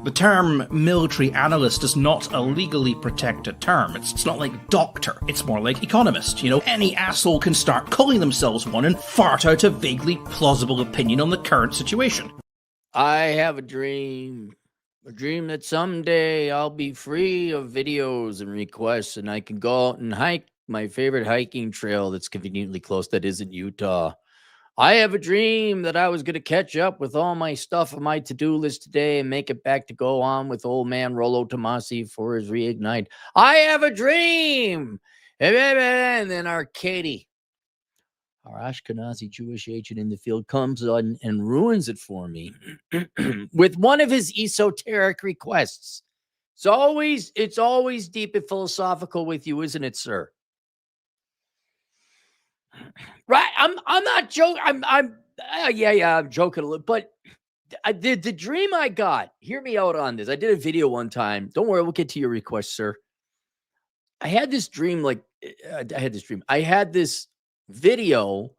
The term military analyst is not a legally protected term. It's not like doctor. It's more like economist. You know, any asshole can start calling themselves one and fart out a vaguely plausible opinion on the current situation. I have a dream that someday I'll be free of videos and requests and I can go out and hike my favorite hiking trail that's conveniently close that isn't Utah. I have a dream that I was going to catch up with all my stuff on my to-do list today and make it back to go on with old man Rollo Tomasi for his reignite. I have a dream. And then Arcady, our Ashkenazi Jewish agent in the field, comes on and ruins it for me with one of his esoteric requests. It's always deep and philosophical with you, isn't it, sir? Right, I'm not joking. I'm joking a little, but the dream I got. Hear me out on this. I did a video one time. Don't worry, we'll get to your request, sir. I had this dream. I had this video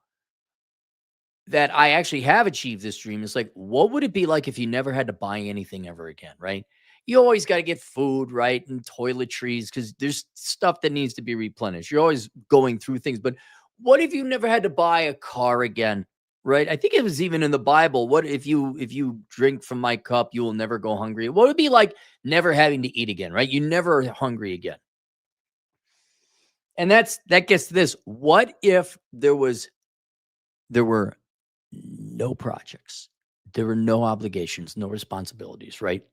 that I actually have achieved this dream. It's like, what would it be like if you never had to buy anything ever again? Right? You always got to get food, right, and toiletries because there's stuff that needs to be replenished. You're always going through things, but what if you never had to buy a car again, right? I think it was even in the Bible. What if you drink from my cup, you will never go hungry? What would it be like never having to eat again, right? You never are hungry again. And that gets to this. What if there were no projects? There were no obligations, no responsibilities, right?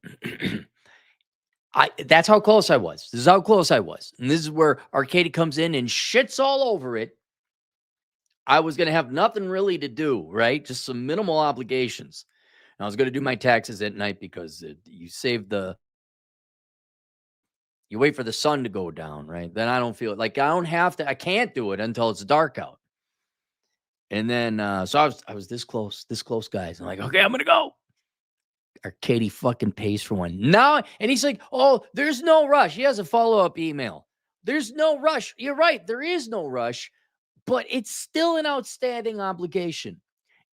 That's how close I was. This is how close I was. And this is where Arcady comes in and shits all over it. I was going to have nothing really to do, right? Just some minimal obligations. And I was going to do my taxes at night because you wait for the sun to go down, right? Then I don't feel like I can't do it until it's dark out. And then, so I was this close, guys. I'm like, okay, I'm going to go. Arcady fucking pays for one. Now, and he's like, oh, there's no rush. He has a follow-up email. There's no rush. You're right. There is no rush. But it's still an outstanding obligation.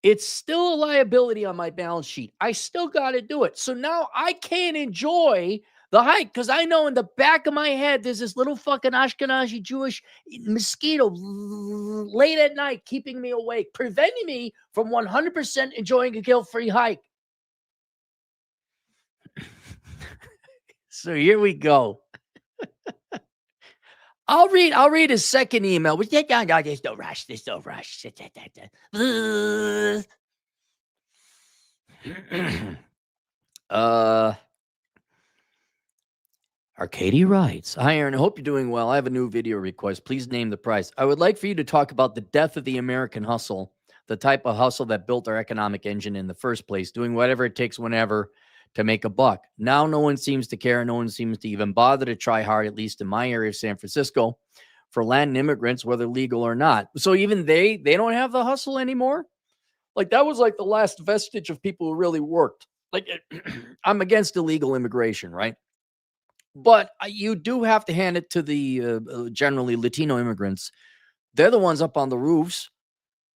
It's still a liability on my balance sheet. I still got to do it. So now I can't enjoy the hike because I know in the back of my head, there's this little fucking Ashkenazi Jewish mosquito late at night, keeping me awake, preventing me from 100% enjoying a guilt-free hike. So here we go. I'll read his second email. There's no rush. There's no rush. Arcady writes, hi, Aaron. I hope you're doing well. I have a new video request. Please name the price. I would like for you to talk about the death of the American hustle, the type of hustle that built our economic engine in the first place, doing whatever it takes whenever to make a buck. Now no one seems to care. No one seems to even bother to try hard, at least in my area of San Francisco, for land and immigrants, whether legal or not. So even they don't have the hustle anymore. Like that was like the last vestige of people who really worked. Like I'm against illegal immigration, right? But you do have to hand it to the generally Latino immigrants. They're the ones up on the roofs.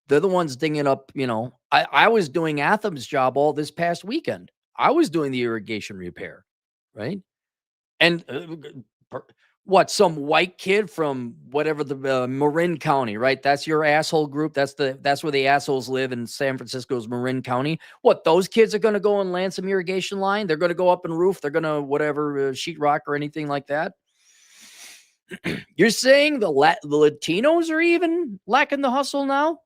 They're the ones dinging up, I was doing Atham's job all this past weekend. I was doing the irrigation repair, right? And some white kid from whatever the Marin County, right? That's your asshole group. That's where the assholes live in San Francisco's Marin County. What, those kids are going to go and land some irrigation line? They're going to go up and roof. They're going to whatever sheetrock or anything like that. You're saying the Latinos are even lacking the hustle now?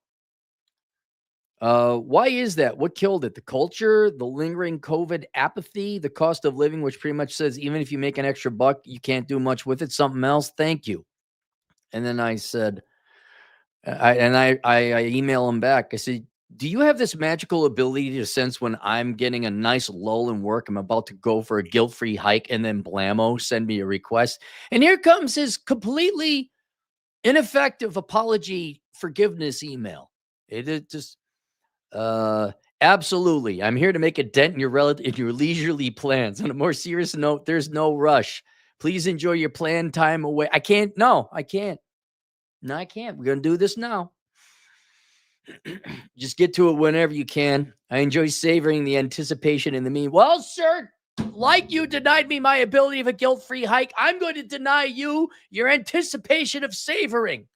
Why is that? What killed it? The culture, the lingering COVID apathy, the cost of living, which pretty much says even if you make an extra buck, you can't do much with it. Something else. Thank you. And then I said, I email him back. I said, do you have this magical ability to sense when I'm getting a nice lull in work? I'm about to go for a guilt-free hike, and then blammo, send me a request. And here comes his completely ineffective apology forgiveness email. It just. Absolutely. I'm here to make a dent in your leisurely plans. On a more serious note, there's no rush. Please enjoy your planned time away. I can't. No, I can't. We're going to do this now. Just get to it whenever you can. I enjoy savoring the anticipation in the mean. Well, sir, like you denied me my ability of a guilt-free hike, I'm going to deny you your anticipation of savoring.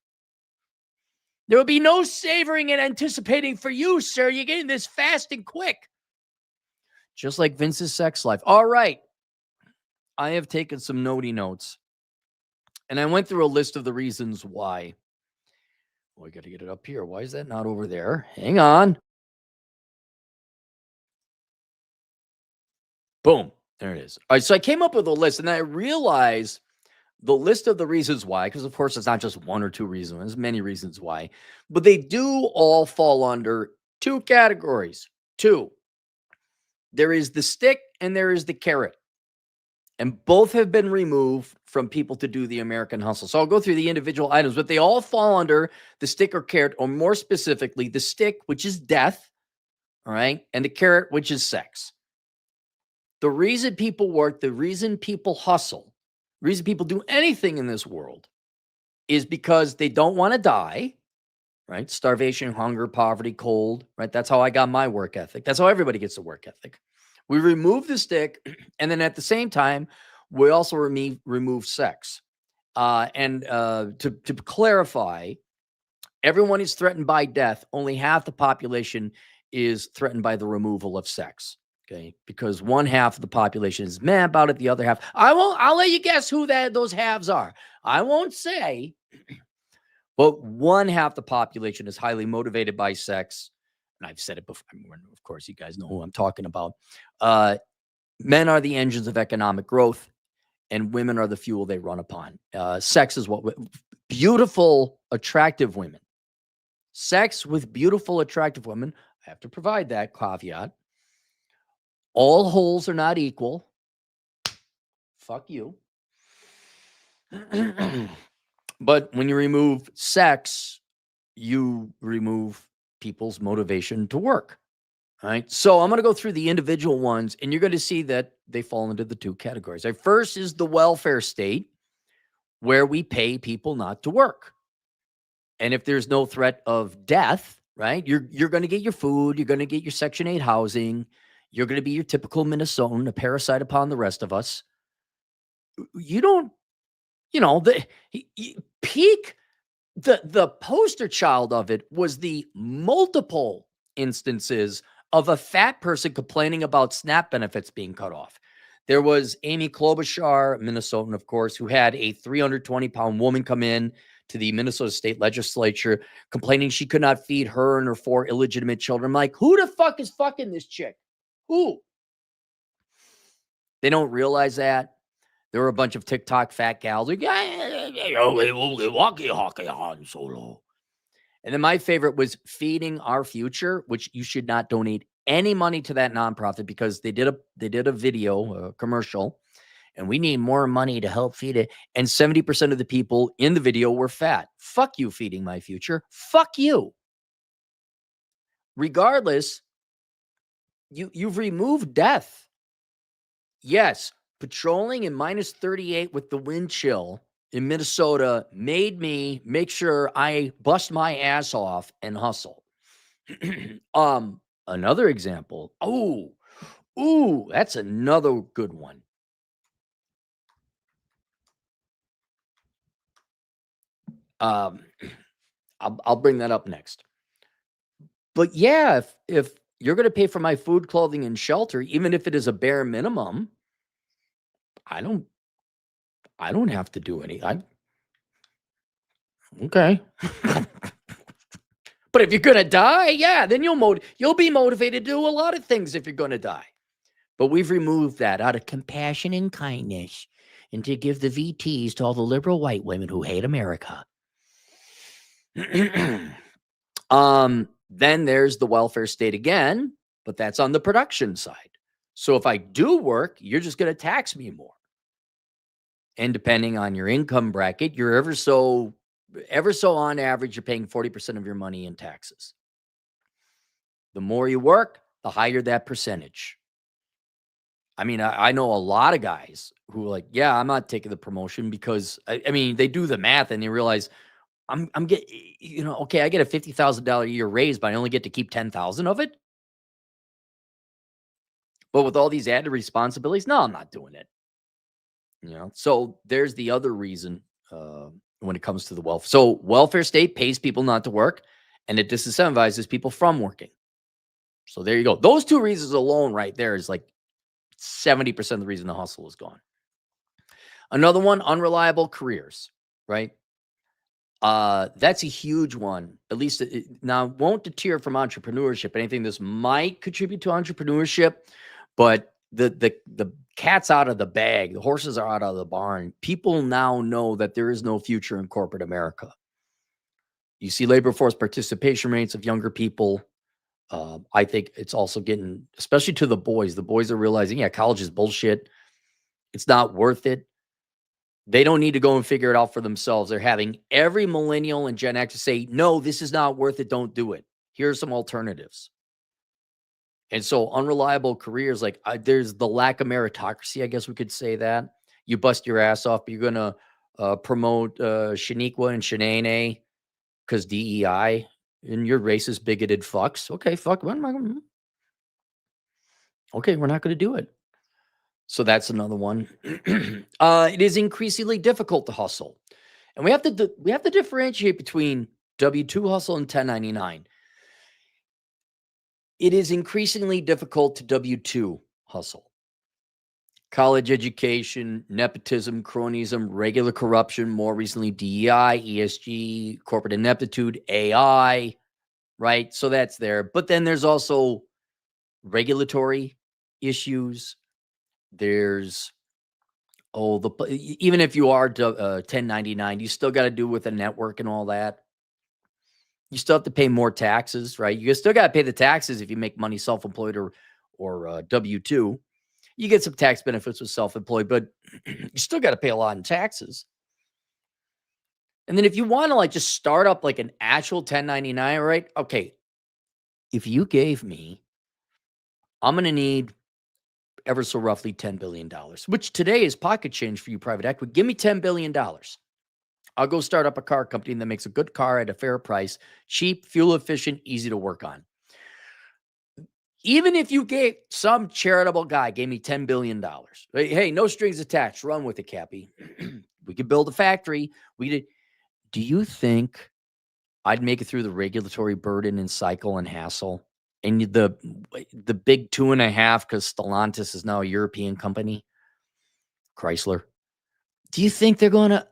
There will be no savoring and anticipating for you, sir. You're getting this fast and quick. Just like Vince's sex life. All right. I have taken some notey notes. And I went through a list of the reasons why. Oh, I got to get it up here. Why is that not over there? Hang on. Boom. There it is. All right. So I came up with a list and I realized the list of the reasons why, because of course it's not just one or two reasons, there's many reasons why, but they do all fall under two categories. Two, there is the stick and there is the carrot. And both have been removed from people to do the American hustle. So I'll go through the individual items, but they all fall under the stick or carrot, or more specifically, the stick, which is death, all right, and the carrot, which is sex. The reason people work, the reason people hustle, the reason people do anything in this world is because they don't want to die, right? Starvation, hunger, poverty, cold, right? That's how I got my work ethic. That's how everybody gets a work ethic. We remove the stick, and then at the same time, we also remove sex. To clarify, everyone is threatened by death. Only half the population is threatened by the removal of sex. Okay, because one half of the population is mad about it. The other half, I'll let you guess who those halves are. I won't say, but one half the population is highly motivated by sex. And I've said it before. Of course, you guys know who I'm talking about. Men are the engines of economic growth, and women are the fuel they run upon. Sex is what beautiful, attractive women. Sex with beautiful, attractive women. I have to provide that caveat. All holes are not equal. Fuck you. But when you remove sex, you remove people's motivation to work. All right. So I'm going to go through the individual ones, and you're going to see that they fall into the two categories. Right, first is the welfare state, where we pay people not to work. And if there's no threat of death, right, you're going to get your food, you're going to get your Section 8 housing, you're going to be your typical Minnesotan, a parasite upon the rest of us. You don't, the poster child of it was the multiple instances of a fat person complaining about SNAP benefits being cut off. There was Amy Klobuchar, Minnesotan, of course, who had a 320-pound woman come in to the Minnesota State Legislature complaining she could not feed her and her 4 illegitimate children. I'm like, who the fuck is fucking this chick? Who? They don't realize that. There were a bunch of TikTok fat gals like, and then my favorite was Feeding Our Future, which you should not donate any money to that nonprofit because they did a video, a commercial, and we need more money to help feed it. And 70% of the people in the video were fat. Fuck you, Feeding My Future. Fuck you. Regardless, you've removed death. Yes, patrolling in minus 38 with the wind chill in Minnesota made me make sure I bust my ass off and hustle. Another example. Oh, that's another good one. I'll bring that up next. But yeah, if you're going to pay for my food, clothing, and shelter, even if it is a bare minimum, I don't have to do any. Okay. But if you're going to die, yeah, then you'll be motivated to do a lot of things if you're going to die. But we've removed that out of compassion and kindness and to give the VTs to all the liberal white women who hate America. Then there's the welfare state again, but that's on the production side. So if I do work, you're just going to tax me more. And depending on your income bracket, you're ever so on average, you're paying 40% of your money in taxes. The more you work, the higher that percentage. I mean, I know a lot of guys who are like, yeah, I'm not taking the promotion because I mean, they do the math and they realize I'm getting, okay, I get a $50,000 a year raise, but I only get to keep 10,000 of it. But with all these added responsibilities, no, I'm not doing it. So there's the other reason when it comes to the welfare. So welfare state pays people not to work, and it disincentivizes people from working. So there you go. Those two reasons alone right there is like 70% of the reason the hustle is gone. Another one, unreliable careers, right? That's a huge one. At least now won't deter from entrepreneurship. Anything this might contribute to entrepreneurship, but the cat's out of the bag. The horses are out of the barn. People now know that there is no future in corporate America. You see labor force participation rates of younger people. I think it's also getting, especially to the boys. The boys are realizing, yeah, college is bullshit. It's not worth it. They don't need to go and figure it out for themselves. They're having every millennial and Gen X say, no, this is not worth it. Don't do it. Here are some alternatives. And so unreliable careers, like there's the lack of meritocracy, I guess we could say that. You bust your ass off, but you're going to promote Shaniqua and Shanae because DEI and you're racist, bigoted fucks. Okay, fuck. Okay, we're not going to do it. So that's another one. It is increasingly difficult to hustle. And we have to differentiate between W-2 hustle and 1099. It is increasingly difficult to W-2 hustle. College education, nepotism, cronyism, regular corruption, more recently DEI, ESG, corporate ineptitude, AI, right? So that's there. But then there's also regulatory issues. There's even if you are 1099, you still got to do with a network and all that. You still have to pay more taxes, right? You still got to pay the taxes if you make money self-employed or W-2. You get some tax benefits with self-employed, but you still got to pay a lot in taxes. And then if you want to like just start up like an actual 1099, right? Okay, if you gave me, I'm going to need ever so roughly $10 billion, which today is pocket change for you private equity. Give me $10 billion. I'll go start up a car company that makes a good car at a fair price, cheap, fuel efficient, easy to work on. Even if you gave some charitable guy, gave me $10 billion. Hey, no strings attached. Run with it, Cappy. We could build a factory. Do you think I'd make it through the regulatory burden and cycle and hassle? And the big 2.5, because Stellantis is now a European company, Chrysler. Do you think they're going to,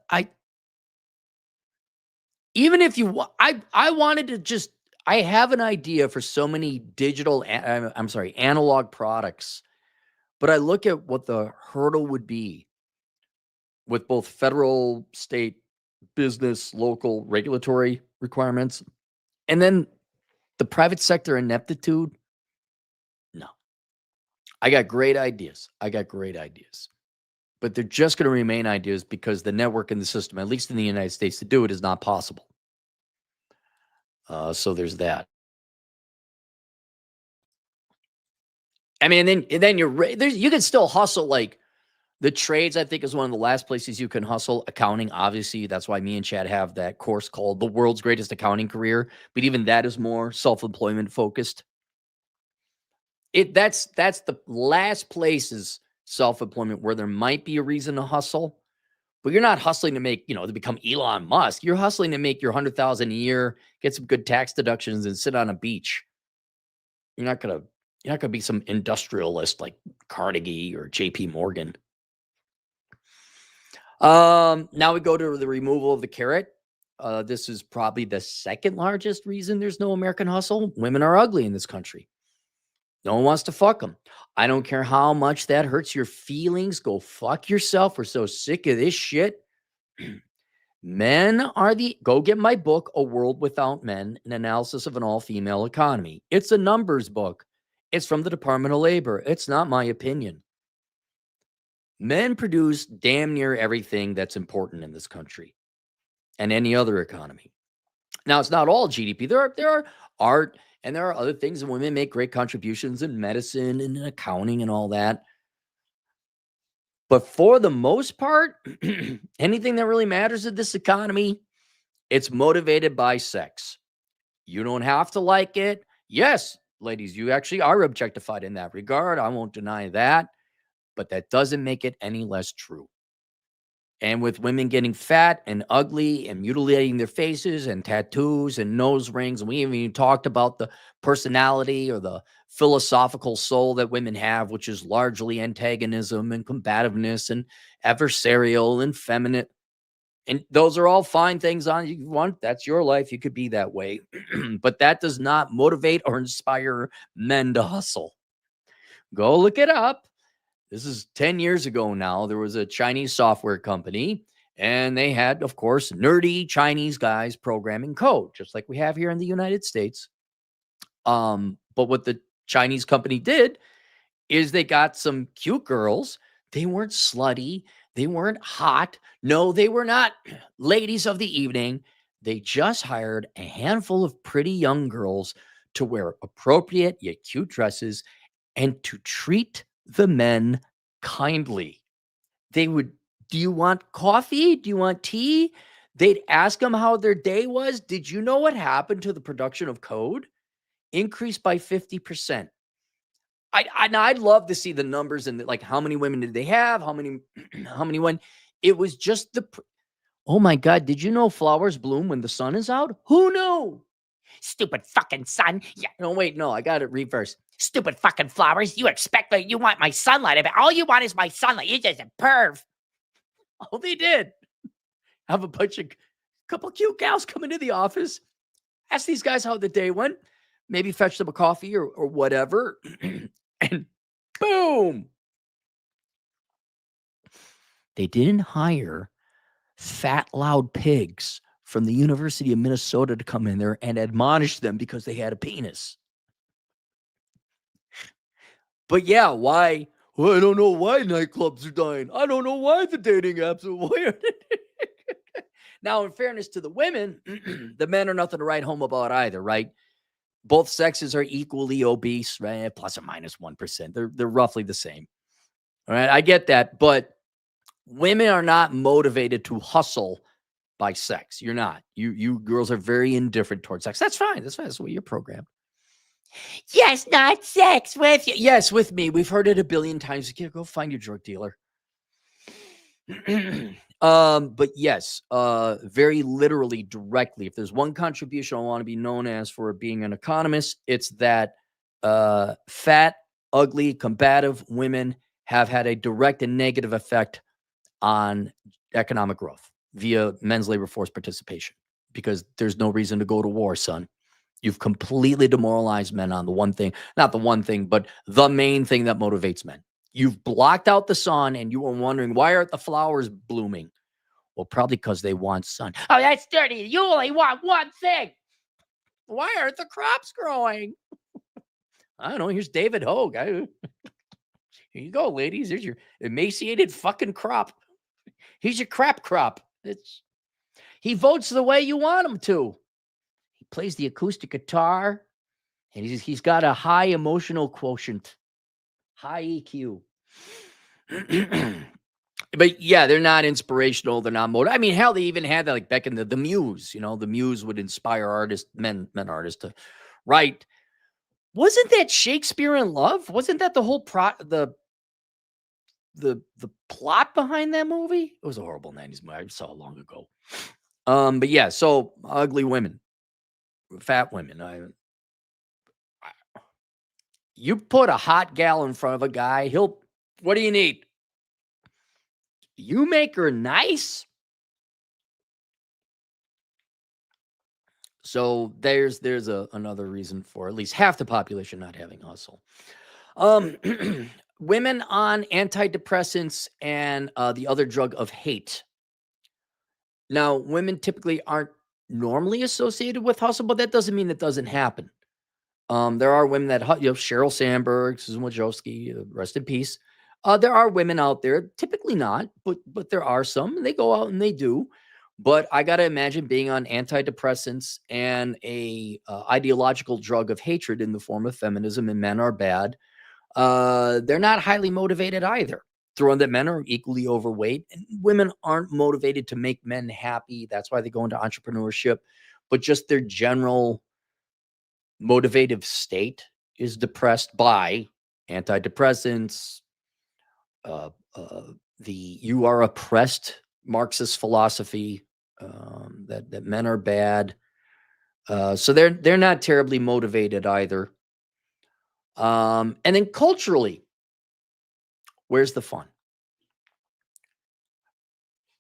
even if you, I wanted to just, I have an idea for so many digital, analog products, but I look at what the hurdle would be with both federal, state, business, local regulatory requirements, and then the private sector ineptitude. No, I got great ideas. But they're just going to remain ideas because the network and the system, at least in the United States, to do it is not possible. So there's that. I mean, and then you can still hustle like the trades. I think is one of the last places you can hustle. Accounting, obviously, that's why me and Chad have that course called "The World's Greatest Accounting Career." But even that is more self-employment focused. That's the last places self-employment where there might be a reason to hustle, but you're not hustling to make, to become Elon Musk. You're hustling to make your 100,000 a year, get some good tax deductions, and sit on a beach. You're not gonna be some industrialist like Carnegie or J.P. Morgan. Now we go to the removal of the carrot. This is probably the second largest reason there's no American hustle. Women are ugly in this country. No one wants to fuck them. I don't care how much that hurts your feelings. Go fuck yourself. We're so sick of this shit. Go get my book, A World Without Men, an analysis of an all-female economy. It's a numbers book. It's from the Department of Labor. It's not my opinion. Men produce damn near everything that's important in this country and any other economy. Now, it's not all GDP. There are art and there are other things, and women make great contributions in medicine and in accounting and all that. But for the most part, anything that really matters in this economy, it's motivated by sex. You don't have to like it. Yes, ladies, you actually are objectified in that regard. I won't deny that, but that doesn't make it any less true. And with women getting fat and ugly and mutilating their faces and tattoos and nose rings, and we haven't even talked about the personality or the philosophical soul that women have, which is largely antagonism and combativeness and adversarial and feminine. And those are all fine things on you want. That's your life. You could be that way. But that does not motivate or inspire men to hustle. Go look it up. This is 10 years ago now. There was a Chinese software company, and they had, of course, nerdy Chinese guys programming code, just like we have here in the United States. But what the Chinese company did is they got some cute girls. They weren't slutty. They weren't hot. No, they were not ladies of the evening. They just hired a handful of pretty young girls to wear appropriate yet cute dresses and to treat the men kindly. They would, do you want coffee? Do you want tea? They'd ask them how their day was. Did you know what happened to the production of code? Increased by 50%. I'd love to see the numbers and like how many women did they have? How many when it was just oh my God, did you know flowers bloom when the sun is out? Who knew? Stupid fucking sun. Yeah, no, wait, no, I got it reversed. Stupid fucking flowers. You expect that you want my sunlight. All you want is my sunlight. You're just a perv. All they did. Have a couple cute gals come into the office. Ask these guys how the day went. Maybe fetch them a coffee or whatever. And boom. They didn't hire fat, loud pigs from the University of Minnesota to come in there and admonish them because they had a penis. But yeah, why? Well, I don't know why nightclubs are dying. I don't know why the dating apps are weird. Now, in fairness to the women, the men are nothing to write home about either, right? Both sexes are equally obese, right? Plus or minus 1%. They're roughly the same. All right, I get that, but women are not motivated to hustle by sex. You're not. You girls are very indifferent towards sex. That's fine. That's fine. That's the way you're programmed. Yes, not sex with you. Yes, with me. We've heard it a billion times. Go find your drug dealer. But yes, very literally, directly, if there's one contribution I want to be known as for being an economist, it's that fat, ugly, combative women have had a direct and negative effect on economic growth via men's labor force participation, because there's no reason to go to war, son. You've completely demoralized men on the one thing, not the one thing, but the main thing that motivates men. You've blocked out the sun and you were wondering, why aren't the flowers blooming? Well, probably because they want sun. Oh, that's dirty. You only want one thing. Why aren't the crops growing? I don't know. Here's David Hogue. Here you go, ladies. There's your emaciated fucking crop. He's your crap crop. He votes the way you want him to. He plays the acoustic guitar, and he's got a high emotional quotient, high EQ. But yeah, they're not inspirational. They're not motivated. I mean, hell, they even had that like back in the Muse. You know, the Muse would inspire artists, men artists to write. Wasn't that Shakespeare in Love? Wasn't that the whole the plot behind that movie? It was a horrible 90s movie. I saw it long ago. But yeah, so ugly women, fat women. You put a hot gal in front of a guy, what do you need? You make her nice. So there's another reason for at least half the population not having hustle. Women on antidepressants and the other drug of hate. Now, women typically aren't normally associated with hustle, but that doesn't mean it doesn't happen. There are women that, Sheryl Sandberg, Susan Wojcicki, rest in peace. There are women out there, typically not, but there are some, and they go out and they do. But I got to imagine being on antidepressants and a ideological drug of hatred in the form of feminism and men are bad. They're not highly motivated either. Throwing that men are equally overweight and women aren't motivated to make men happy. That's why they go into entrepreneurship, but just their general motivative state is depressed by antidepressants, the you are oppressed Marxist philosophy, that men are bad. So they're not terribly motivated either. And then culturally, where's the fun?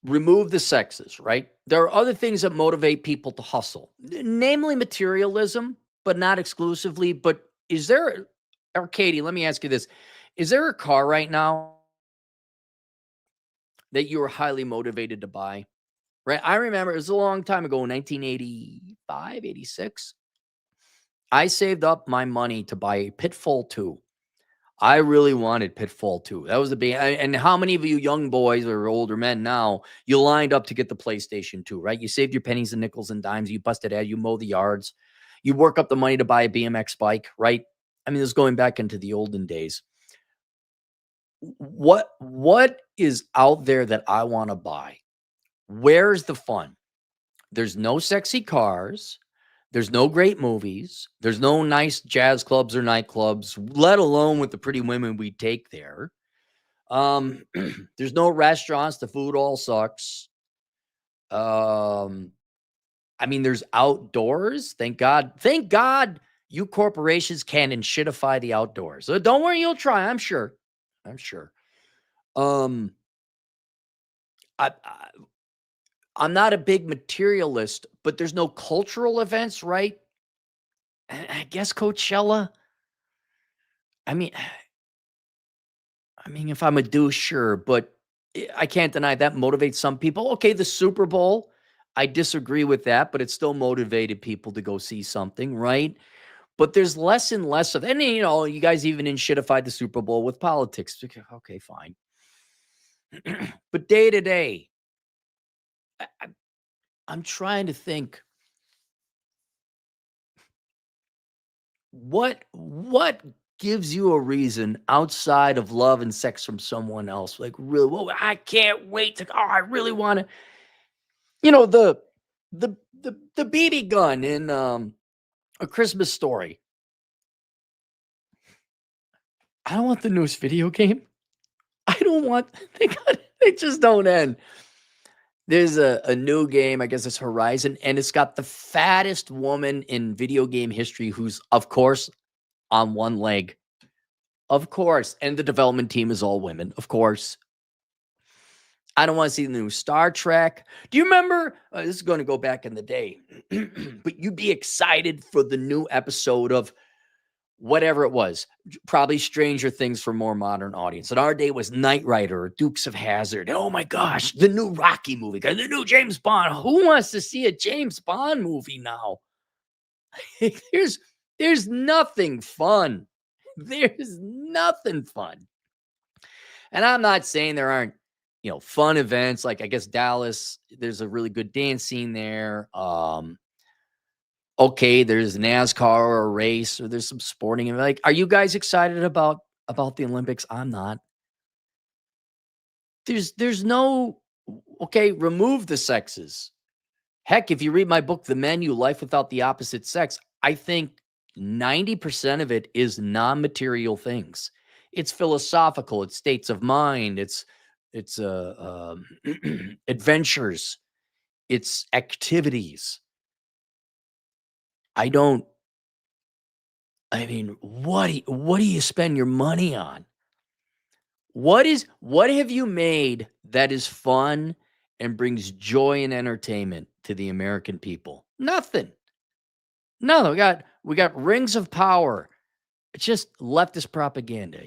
Remove the sexes, right? There are other things that motivate people to hustle, namely materialism, but not exclusively. But is there, or Katie, let me ask you this. Is there a car right now that you are highly motivated to buy? Right? I remember it was a long time ago, 1985, 86. I saved up my money to buy a Pitfall 2. I really wanted Pitfall 2. That was the big. And how many of you young boys or older men now, you lined up to get the PlayStation 2, right? You saved your pennies and nickels and dimes. You busted out, you mow the yards. You work up the money to buy a BMX bike, right? I mean, this is going back into the olden days. What is out there that I want to buy? Where's the fun? There's no sexy cars. There's no great movies. There's no nice jazz clubs or nightclubs, let alone with the pretty women we take there. There's no restaurants. The food all sucks. I mean, there's outdoors. Thank God. Thank God you corporations can and shitify the outdoors. So don't worry, you'll try. I'm sure. I'm sure. I I'm not a big materialist, but there's no cultural events, right? I guess Coachella. I mean, if I'm a douche, sure, but I can't deny that motivates some people. Okay, the Super Bowl, I disagree with that, but it still motivated people to go see something, right? But there's less and less of, and you guys even shitified the Super Bowl with politics. Okay, fine. But day to day, I'm trying to think what gives you a reason outside of love and sex from someone else? Like, really, well, I can't wait to. Oh, I really want to. The BB gun in A Christmas Story. I don't want the newest video game. I don't want. They just don't end. There's a new game, I guess it's Horizon, and it's got the fattest woman in video game history who's, of course, on one leg. Of course. And the development team is all women, of course. I don't want to see the new Star Trek. Do you remember? This is going to go back in the day, but you'd be excited for the new episode of whatever it was, probably Stranger Things for more modern audience. In our day was Knight Rider or Dukes of Hazzard. Oh my gosh, the new Rocky movie, the new James Bond. Who wants to see a James Bond movie now? There's nothing fun. There's nothing fun. And I'm not saying there aren't, fun events. Like, I guess Dallas, there's a really good dance scene there. Okay, there's NASCAR or a race, or there's some sporting. Like, are you guys excited about the Olympics? I'm not. There's no, okay, remove the sexes. Heck, if you read my book, The Menu, Life Without the Opposite Sex, I think 90% of it is non-material things. It's philosophical, it's states of mind, it's adventures, it's activities. What do you spend your money on? What have you made that is fun and brings joy and entertainment to the American people? Nothing. No, we got rings of power. It's just leftist propaganda.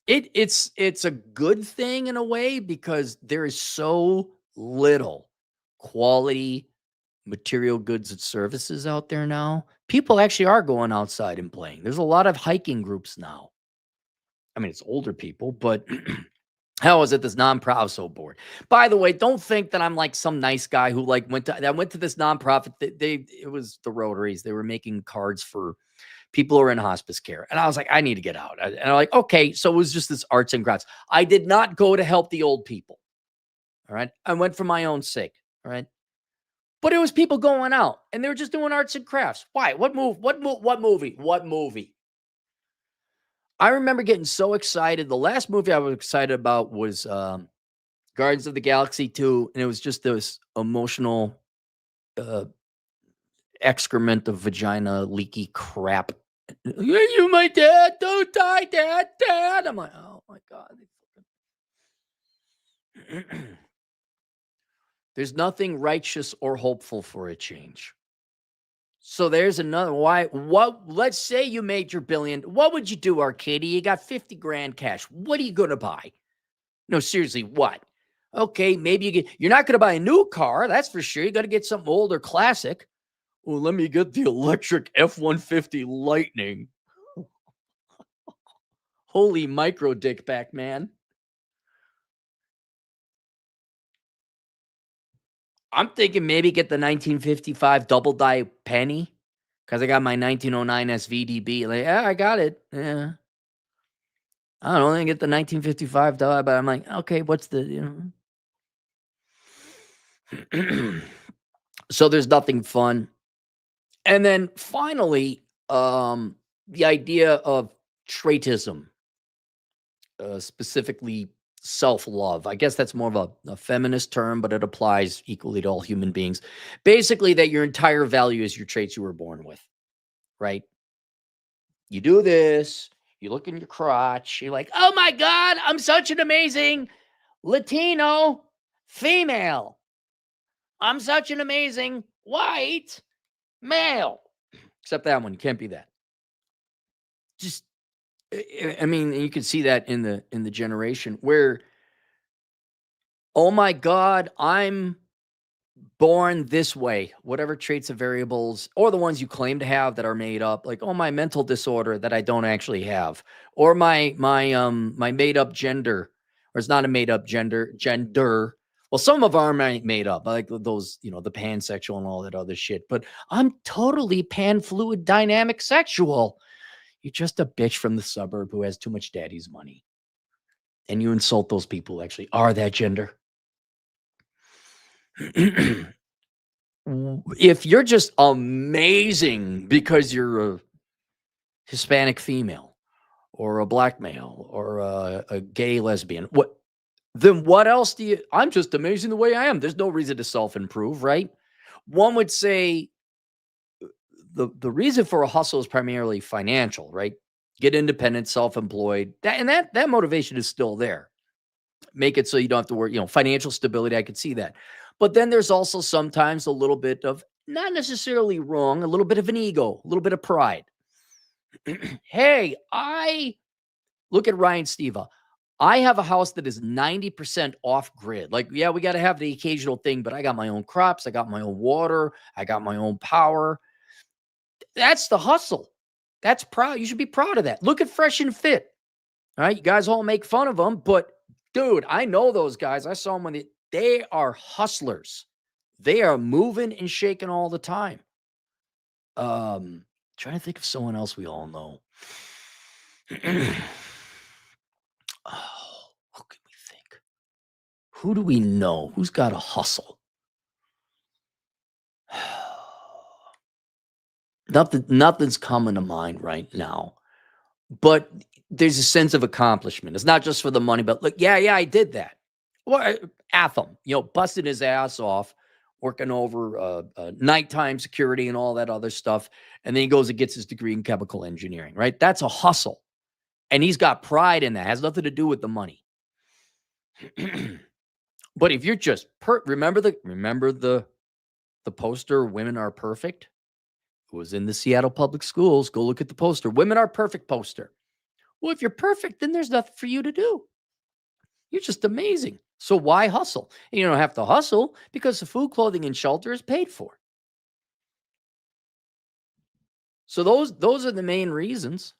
It's a good thing in a way because there is so little quality material goods and services out there now. People actually are going outside and playing. There's a lot of hiking groups now. I mean, it's older people, but how is it this nonprofit? I was so bored. By the way, don't think that I'm like some nice guy who went to this nonprofit. It was the Rotaries. They were making cards for people who are in hospice care. And I was like, I need to get out. And I'm like, okay. So it was just this arts and crafts. I did not go to help the old people. All right. I went for my own sake. All right. But it was people going out and they were just doing arts and crafts. Why? What movie? What movie? I remember getting so excited. The last movie I was excited about was Guardians of the Galaxy 2, and it was just this emotional uh, excrement of vagina leaky crap. You my dad, don't die, dad. I'm like, oh my God. There's nothing righteous or hopeful for a change. So there's another why. Let's say you made your billion. What would you do, Arcadia? You got 50 grand cash. What are you gonna buy? No, seriously, what? Okay, maybe you're not gonna buy a new car, that's for sure. You gotta get something old or classic. Well, let me get the electric F-150 Lightning. Holy micro dick back, man. I'm thinking maybe get the 1955 double die penny because I got my 1909 SVDB. Like, yeah, I got it. Yeah. I don't know. I get the 1955 die, but I'm like, okay, what's the, So there's nothing fun. And then finally, the idea of traitism, specifically self-love. I guess that's more of a feminist term, but it applies equally to all human beings. Basically, that your entire value is your traits you were born with, right? You do this, you look in your crotch, you're like, oh my God, I'm such an amazing Latino female. I'm such an amazing white male. Except that one, you can't be that. Just, I mean, you can see that in the generation where, oh my God, I'm born this way, whatever traits and variables, or the ones you claim to have that are made up, like, oh, my mental disorder that I don't actually have, or my made up gender, or it's not a made up gender. Well, some of them are made up, like those, the pansexual and all that other shit. But I'm totally pan fluid dynamic sexual. You're just a bitch from the suburb who has too much daddy's money. And you insult those people who actually are that gender. If you're just amazing because you're a Hispanic female or a black male or a gay lesbian, then what else I'm just amazing the way I am. There's no reason to self-improve, right? One would say the reason for a hustle is primarily financial, right? Get independent, self-employed. That motivation is still there. Make it so you don't have to worry, financial stability. I could see that. But then there's also sometimes a little bit of, not necessarily wrong, a little bit of an ego, a little bit of pride. Hey, I look at Ryan Steva. I have a house that is 90% off grid. Like, yeah, we got to have the occasional thing, but I got my own crops. I got my own water. I got my own power. That's the hustle. That's proud. You should be proud of that. Look at Fresh and Fit. All right. You guys all make fun of them, but dude, I know those guys. I saw them when they are hustlers. They are moving and shaking all the time. Trying to think of someone else we all know. Oh, who can we think? Who do we know? Who's got a hustle? Nothing's coming to mind right now. But there's a sense of accomplishment. It's not just for the money, but look, yeah, I did that. Well, Atham, busted his ass off, working over nighttime security and all that other stuff. And then he goes and gets his degree in chemical engineering, right? That's a hustle. And he's got pride in that. It has nothing to do with the money. But if you're just remember the poster, Women Are Perfect? It was in the Seattle Public Schools. Go look at the poster. Women Are Perfect poster. Well, if you're perfect, then there's nothing for you to do. You're just amazing. So why hustle? And you don't have to hustle because the food, clothing, and shelter is paid for. So those are the main reasons.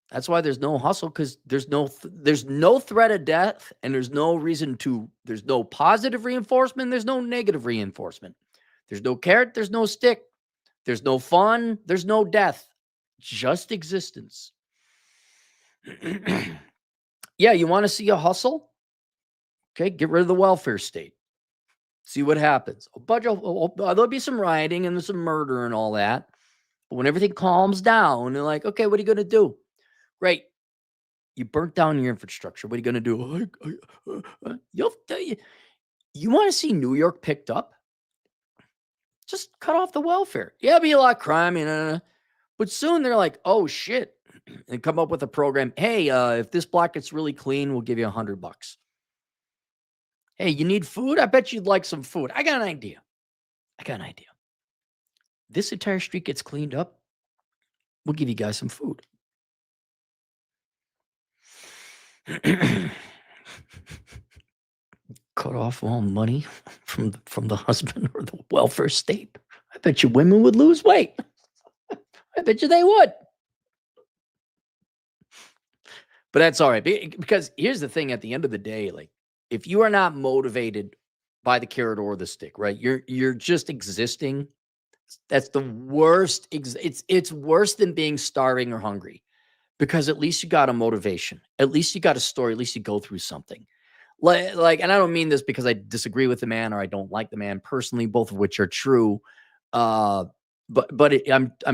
That's why there's no hustle, because there's no threat of death, and there's no positive reinforcement, there's no negative reinforcement. There's no carrot, there's no stick. There's no fun, there's no death. Just existence. Yeah, you want to see a hustle? Okay, get rid of the welfare state. See what happens. There'll be some rioting and some murder and all that. But when everything calms down, they're like, okay, what are you going to do? Great. You burnt down your infrastructure. What are you going to do? You want to see New York picked up? Just cut off the welfare. Yeah, it'll be a lot of crime, but soon they're like, oh shit, and come up with a program. Hey, if this block gets really clean, we'll give you $100. Hey, you need food? I bet you'd like some food. I got an idea. This entire street gets cleaned up. We'll give you guys some food. Cut off all money from the husband or the welfare state. I bet you women would lose weight. I bet you they would. But that's all right. Because here's the thing, at the end of the day, like, if you are not motivated by the carrot or the stick, right? You're just existing. That's the worst. It's worse than being starving or hungry, because at least you got a motivation. At least you got a story. At least you go through something. Like, and I don't mean this because I disagree with the man or I don't like the man personally, both of which are true. I'm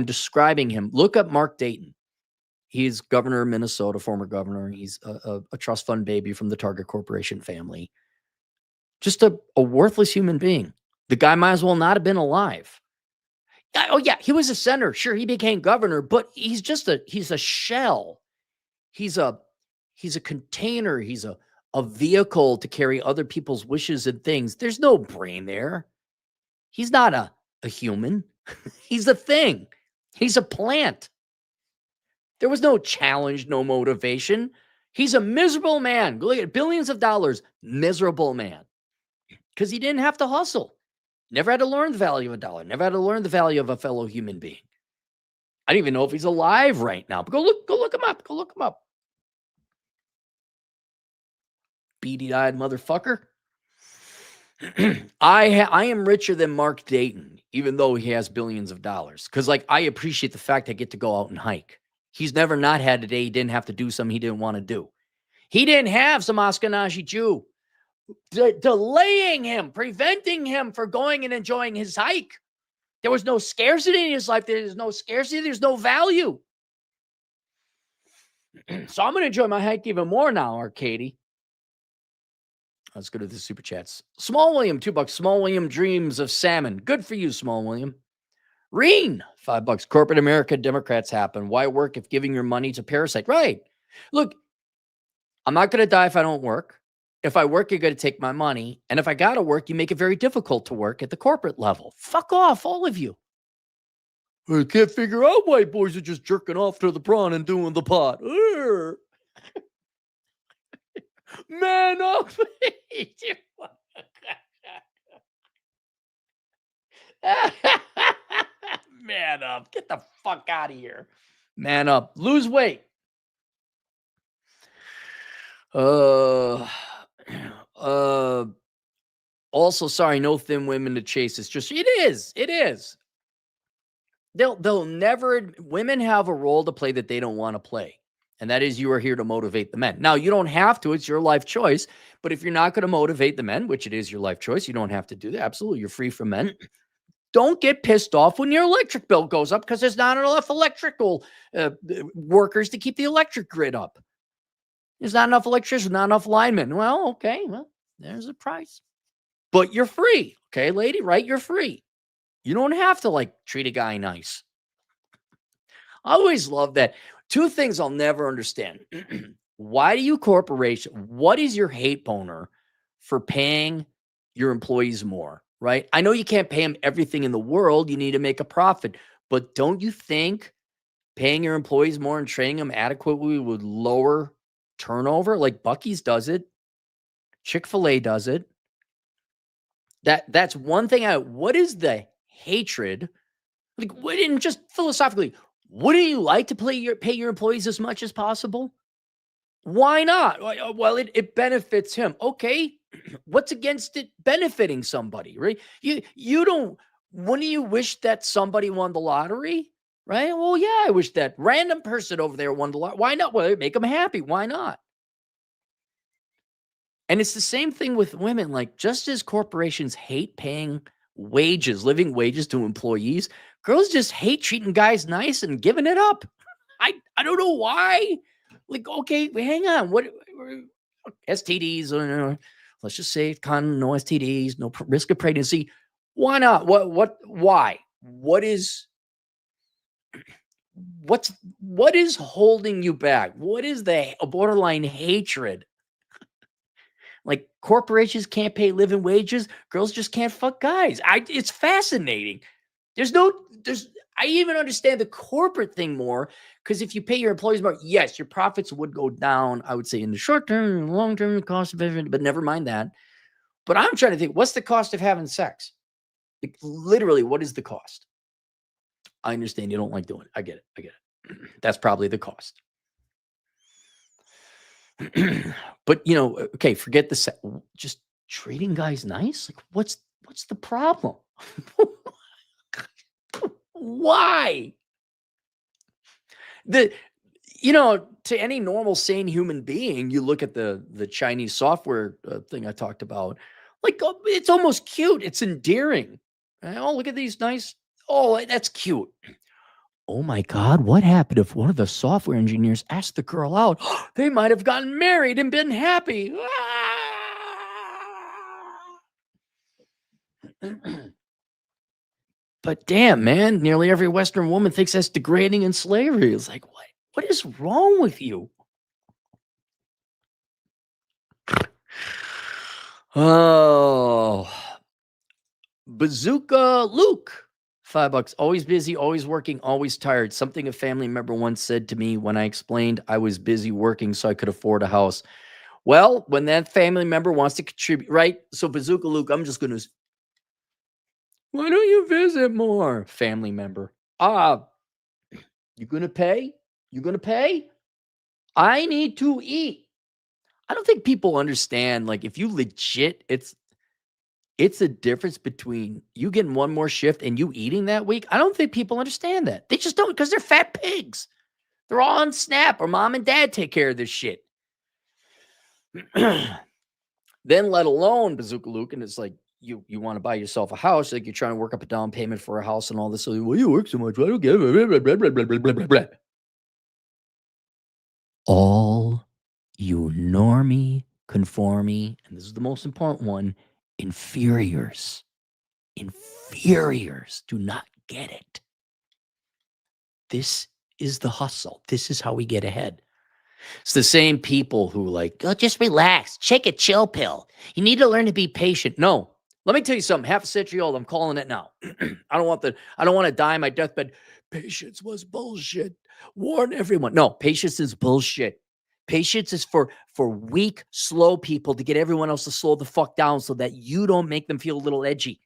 describing him. Look up Mark Dayton. He's governor of Minnesota, former governor. He's a trust fund baby from the Target Corporation family. Just a worthless human being. The guy might as well not have been alive. Oh yeah, he was a senator. Sure, he became governor, but he's a shell. He's a container. He's a vehicle to carry other people's wishes and things. There's no brain there. He's not a human. He's a thing. He's a plant. There was no challenge, no motivation. He's a miserable man. Look at billions of dollars, miserable man. Because he didn't have to hustle. Never had to learn the value of a dollar. Never had to learn the value of a fellow human being. I don't even know if he's alive right now. But go look him up. Go look him up. Beady-eyed motherfucker. I am richer than Mark Dayton, even though he has billions of dollars. Because, like, I appreciate the fact I get to go out and hike. He's never not had a day he didn't have to do something he didn't want to do. He didn't have some Ashkenazi Jew delaying him, preventing him from going and enjoying his hike. There was no scarcity in his life. There's no scarcity. There's no value. So I'm going to enjoy my hike even more now, Arcady. Let's go to the super chats. Small William, $2. Small William dreams of salmon. Good for you, Small William. Reen, $5. Corporate America, Democrats happen. Why work if giving your money to parasite? Right. Look, I'm not going to die if I don't work. If I work, you're going to take my money. And if I got to work, you make it very difficult to work at the corporate level. Fuck off, all of you. I can't figure out why boys are just jerking off to the prawn and doing the pot. Man up. Man up. Get the fuck out of here. Man up. Lose weight. Also, sorry, no thin women to chase. It's just, it is. They'll never, women have a role to play that they don't want to play. And that is, you are here to motivate the men. Now, you don't have to, it's your life choice. But if you're not going to motivate the men, which it is your life choice, you don't have to do that. Absolutely. You're free from men. Don't get pissed off when your electric bill goes up because there's not enough electrical workers to keep the electric grid up. There's not enough electricians, not enough linemen. Well, okay. Well, there's a price. But you're free. Okay, lady, right? You're free. You don't have to, like, treat a guy nice. I always love that. Two things I'll never understand. Why do you corporation, what is your hate boner for paying your employees more, right? I know you can't pay them everything in the world. You need to make a profit. But don't you think paying your employees more and training them adequately would lower turnover? Like Buc-ee's does it. Chick-fil-A does it. That's one thing. What is the hatred? Like, and just philosophically, wouldn't you like to pay your employees as much as possible? Why not? Well, it benefits him. Okay, what's against it benefiting somebody, right? You don't. Wouldn't you wish that somebody won the lottery, right? Well, yeah, I wish that random person over there won the lottery. Why not? Well, make them happy. Why not? And it's the same thing with women. Like, just as corporations hate paying wages, living wages to employees, girls just hate treating guys nice and giving it up. I don't know why. Like, okay, hang on. What STDs? Let's just say condom, no STDs, no risk of pregnancy. Why not? Why? What is holding you back? What is the borderline hatred? Like, corporations can't pay living wages. Girls just can't fuck guys. It's fascinating. I even understand the corporate thing more, because if you pay your employees more, yes, your profits would go down, I would say, in the short term, long term, cost of everything, but never mind that. But I'm trying to think, what's the cost of having sex? Like, literally, what is the cost? I understand you don't like doing it. I get it. That's probably the cost. But, okay, forget just treating guys nice. Like, what's the problem? Why? To any normal, sane human being, you look at the Chinese software thing I talked about, like, it's almost cute. It's endearing. Oh, look at these nice. Oh, that's cute. Oh my God, what happened if one of the software engineers asked the girl out? They might have gotten married and been happy. But damn, man, nearly every Western woman thinks that's degrading and slavery. It's like, what is wrong with you? Oh, Bazooka Luke, $5. Always busy, always working, always tired. Something a family member once said to me when I explained I was busy working so I could afford a house. Well, when that family member wants to contribute, right? So Bazooka Luke, I'm just going to, why don't you visit more? Family member. You going to pay? You going to pay? I need to eat. I don't think people understand, like, if you legit, it's a difference between you getting one more shift and you eating that week. I don't think people understand that. They just don't, because they're fat pigs. They're all on Snap, or mom and dad take care of this shit. Then let alone Bazooka Luke, and it's like, you want to buy yourself a house, like you're trying to work up a down payment for a house and all this. So, well, you work so much, I don't get it. All you normie, conformie, and this is the most important one, inferiors do not get it. This is the hustle. This is how we get ahead. It's the same people who just relax, take a chill pill. You need to learn to be patient. No, let me tell you something. Half a century old, I'm calling it now. I don't want to die on my deathbed. Patience was bullshit. Warn everyone. No, patience is bullshit. Patience is for weak, slow people to get everyone else to slow the fuck down so that you don't make them feel a little edgy.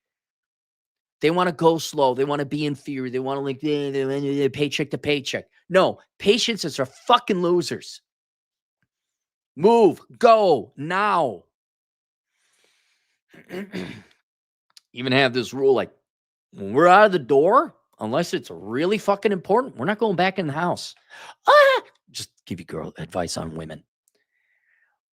They want to go slow. They want to be inferior. They want to paycheck to paycheck. No, patience is for fucking losers. Move, go now. Even have this rule, like, when we're out of the door, unless it's really fucking important, we're not going back in the house. Just give you girl advice on women.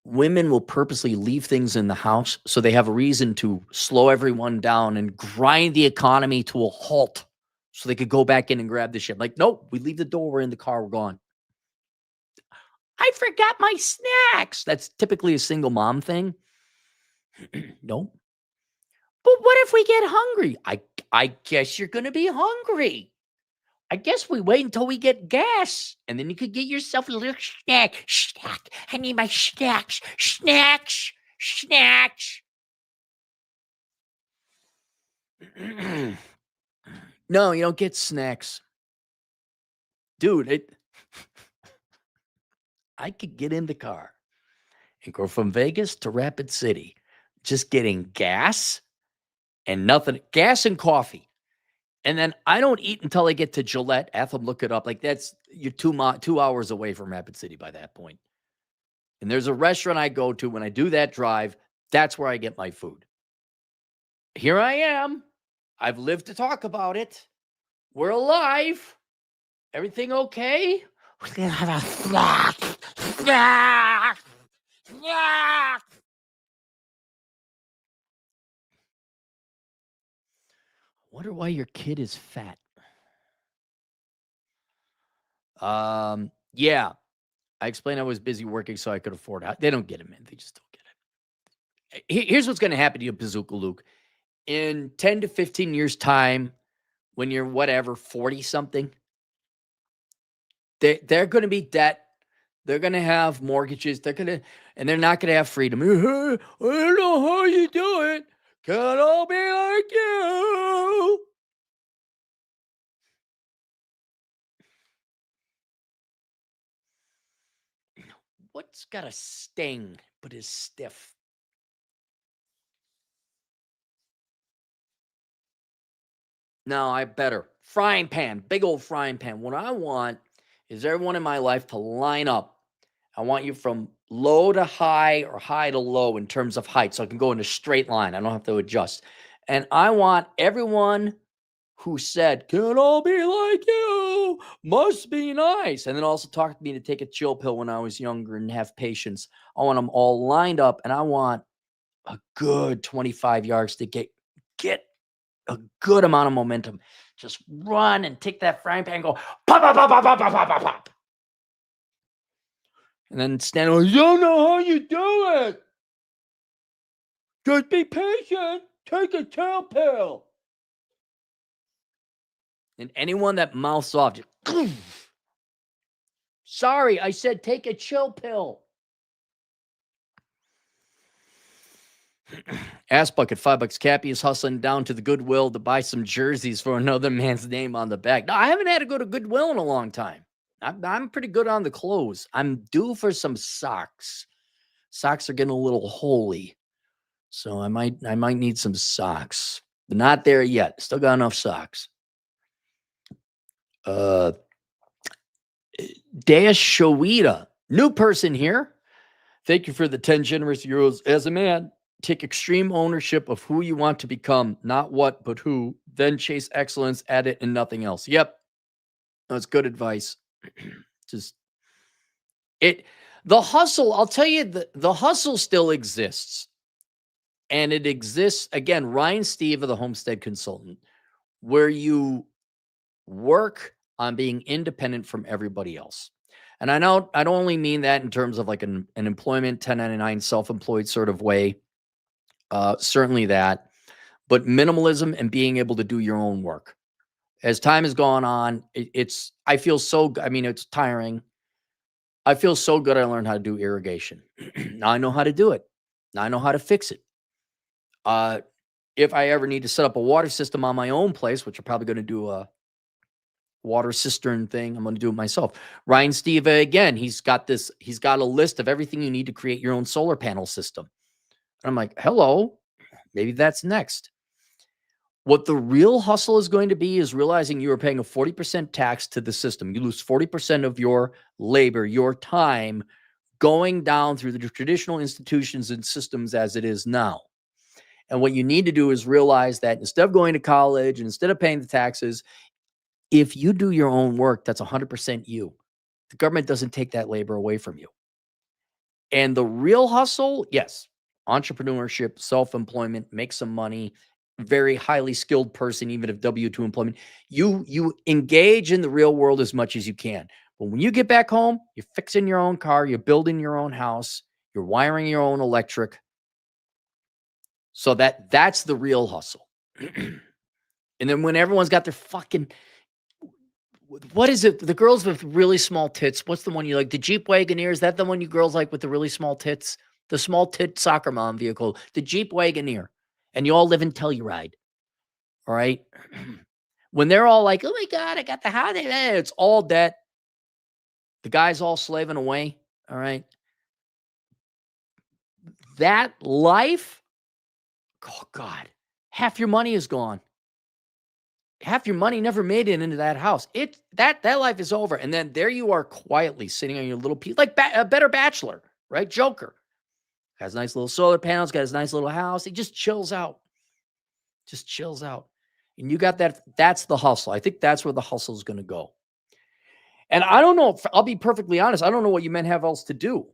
Women will purposely leave things in the house so they have a reason to slow everyone down and grind the economy to a halt so they could go back in and grab the shit. Like, nope, we leave the door, we're in the car, we're gone. I forgot my snacks. That's typically a single mom thing. No. But what if we get hungry? I guess you're going to be hungry. I guess we wait until we get gas, and then you could get yourself a little snack. Snack. I need my snacks. Snacks. Snacks. No, you don't get snacks. Dude, I could get in the car and go from Vegas to Rapid City just getting gas and nothing, gas and coffee. And then I don't eat until I get to Gillette. Atham, look it up. Like, you're 2 hours away from Rapid City by that point. And there's a restaurant I go to when I do that drive. That's where I get my food. Here I am. I've lived to talk about it. We're alive. Everything okay? We're going to have a snack. Snack. Snack. Wonder why your kid is fat. Yeah. I explained I was busy working so I could afford it. They don't get it, man. They just don't get it. Here's what's going to happen to you, Bazooka Luke. In 10 to 15 years' time, when you're whatever, 40 something, they're going to be debt. They're going to have mortgages. And they're not going to have freedom. I don't know how you do it. Can't all be like you. What's got a sting but is stiff? No, I better. Frying pan, big old frying pan. What I want is everyone in my life to line up. I want you from low to high or high to low in terms of height, so I can go in a straight line. I don't have to adjust. And I want everyone who said, "Can't all be like you, must be nice," and then also talked to me to take a chill pill when I was younger and have patience. I want them all lined up, and I want a good 25 yards to get a good amount of momentum. Just run and take that frying pan and go pop, pop, pop, pop, pop, pop, pop, pop, pop. And then stand over, you don't know how you do it. Just be patient. Take a chill pill. And anyone that mouths off, just, sorry, I said take a chill pill. Ass bucket, $5. Cappy is hustling down to the Goodwill to buy some jerseys for another man's name on the back. No, I haven't had to go to Goodwill in a long time. I'm pretty good on the clothes. I'm due for some socks. Socks are getting a little holy, so I might need some socks. But not there yet. Still got enough socks. Dea Shoida, new person here. Thank you for the 10 generous euros. As a man, take extreme ownership of who you want to become, not what, but who. Then chase excellence at it and nothing else. Yep. That's good advice. Just the hustle, I'll tell you, the hustle still exists. And it exists, again, Ryan Steve of the Homestead Consultant, where you work on being independent from everybody else. And I know I don't only mean that in terms of like an employment 1099 self-employed sort of way. Certainly that, but minimalism and being able to do your own work. As time has gone on, I feel so, I mean, it's tiring. I feel so good I learned how to do irrigation. Now I know how to do it. Now I know how to fix it. If I ever need to set up a water system on my own place, which I'm probably going to do a water cistern thing, I'm going to do it myself. Ryan Steve, again, he's got a list of everything you need to create your own solar panel system. And I'm like, hello, maybe that's next. What the real hustle is going to be is realizing you are paying a 40% tax to the system. You lose 40% of your labor, your time, going down through the traditional institutions and systems as it is now. And what you need to do is realize that instead of going to college and instead of paying the taxes, if you do your own work, that's 100% you. The government doesn't take that labor away from you. And the real hustle, yes, entrepreneurship, self-employment, make some money, very highly skilled person, even if W-2 employment. You engage in the real world as much as you can. But when you get back home, you're fixing your own car, you're building your own house, you're wiring your own electric. So that's the real hustle. And then when everyone's got their fucking, what is it? The girls with really small tits. What's the one you like? The Jeep Wagoneer. Is that the one you girls like with the really small tits? The small tit soccer mom vehicle. The Jeep Wagoneer. And you all live in Telluride. All right. When they're all like, oh my God, I got the house. It's all debt. The guy's all slaving away. All right. That life, oh God, half your money is gone. Half your money never made it into that house. That life is over. And then there you are quietly sitting on your little piece, like a better bachelor, right? Joker. Has nice little solar panels, got his nice little house. He just chills out. Just chills out. And you got that. That's the hustle. I think that's where the hustle is going to go. And I don't know. I'll be perfectly honest. I don't know what you men have else to do.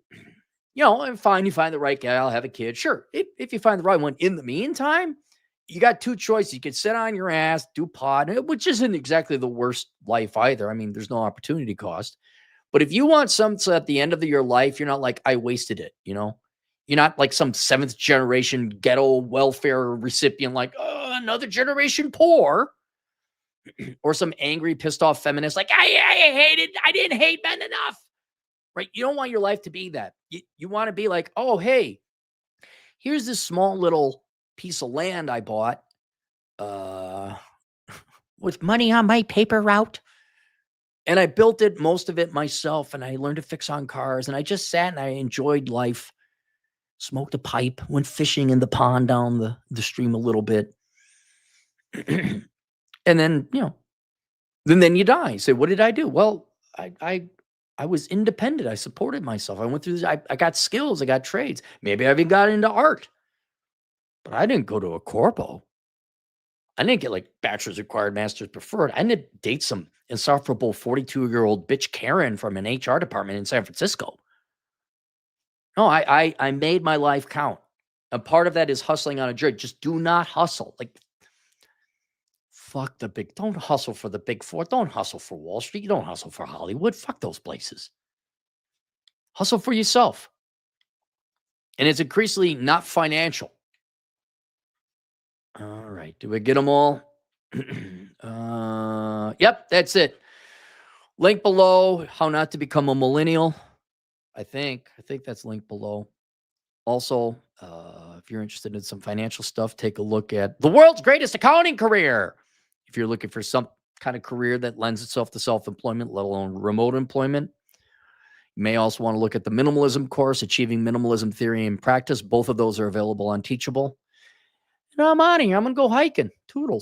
You know, and fine, you find the right guy. I'll have a kid. Sure. If you find the right one. In the meantime, you got two choices. You could sit on your ass, do pod, which isn't exactly the worst life either. I mean, there's no opportunity cost. But if you want some, so at the end of your life, you're not like, I wasted it, you know? You're not like some seventh generation ghetto welfare recipient, like, oh, another generation poor, or some angry, pissed off feminist, like, I didn't hate men enough, right? You don't want your life to be that. You want to be like, oh, hey, here's this small little piece of land I bought with money on my paper route. And I built it, most of it myself, and I learned to fix on cars. And I just sat and I enjoyed life, smoked a pipe, went fishing in the pond down the stream a little bit. And then, then you die. You say, what did I do? Well, I was independent. I supported myself. I went through this. I got skills. I got trades. Maybe I even got into art. But I didn't go to a corpo. I didn't get like bachelor's required, master's preferred. I didn't date some insufferable 42-year-old bitch Karen from an HR department in San Francisco. No, I made my life count. And part of that is hustling on a journey. Just do not hustle. Like, fuck don't hustle for the big four. Don't hustle for Wall Street. You don't hustle for Hollywood. Fuck those places. Hustle for yourself. And it's increasingly not financial. All right. Do we get them all? Yep, that's it. Link below, how not to become a millennial. I think that's linked below. Also, if you're interested in some financial stuff, take a look at The World's Greatest Accounting Career. If you're looking for some kind of career that lends itself to self-employment, let alone remote employment. You may also want to look at the minimalism course, Achieving Minimalism Theory and Practice. Both of those are available on Teachable. And I'm out of here. I'm going to go hiking. Toodles.